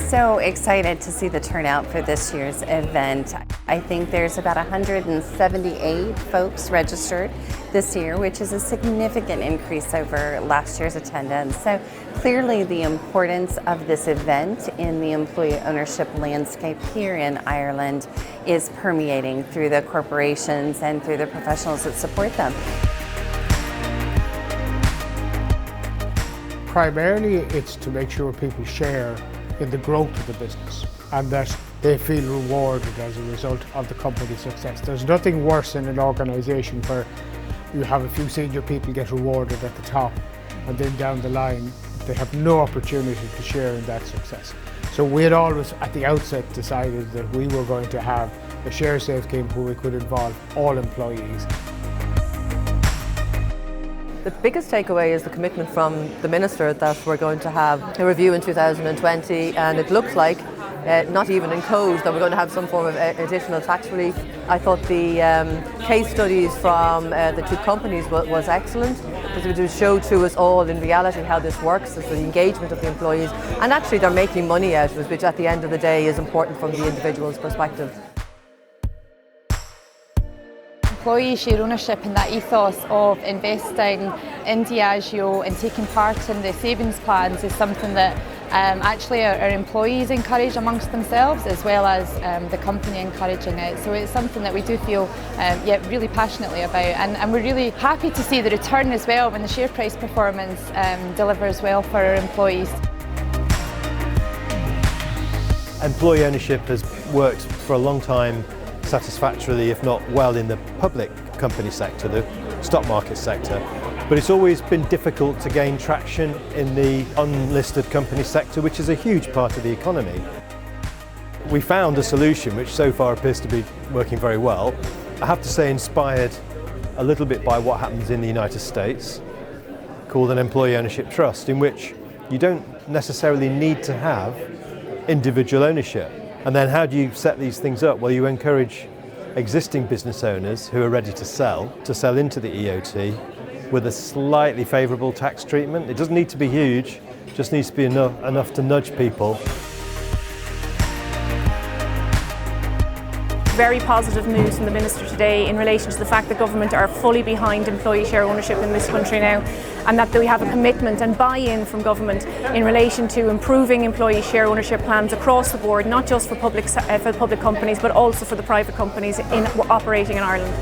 So excited to see the turnout for this year's event. I think there's about 178 folks registered this year, which is a significant increase over last year's attendance. So clearly the importance of this event in the employee ownership landscape here in Ireland is permeating through the corporations and through the professionals that support them. Primarily it's to make sure people share in the growth of the business and that they feel rewarded as a result of the company's success. There's nothing worse in an organisation where you have a few senior people get rewarded at the top and then down the line they have no opportunity to share in that success. So we had always at the outset decided that we were going to have a share save scheme where we could involve all employees. The biggest takeaway is the commitment from the Minister that we're going to have a review in 2020, and it looks like, not even in code, that we're going to have some form of additional tax relief. I thought the case studies from the two companies was excellent, because it would show to us all in reality how this works, is the engagement of the employees, and actually they're making money out of it, which at the end of the day is important from the individual's perspective. Employee share ownership and that ethos of investing in Diageo and taking part in the savings plans is something that actually our employees encourage amongst themselves, as well as the company encouraging it. So it's something that we do feel really passionately about, and we're really happy to see the return as well when the share price performance delivers well for our employees. Employee ownership has worked for a long time satisfactorily, if not well, in the public company sector, the stock market sector. But it's always been difficult to gain traction in the unlisted company sector, which is a huge part of the economy. We found a solution which so far appears to be working very well. I have to say, inspired a little bit by what happens in the United States, called an employee ownership trust, in which you don't necessarily need to have individual ownership. And then how do you set these things up? Well, you encourage existing business owners who are ready to sell into the EOT with a slightly favourable tax treatment. It doesn't need to be huge, it just needs to be enough to nudge people. Very positive news from the Minister today in relation to the fact that government are fully behind employee share ownership in this country now, and that we have a commitment and buy-in from government in relation to improving employee share ownership plans across the board, not just for public companies but also for the private companies operating in Ireland.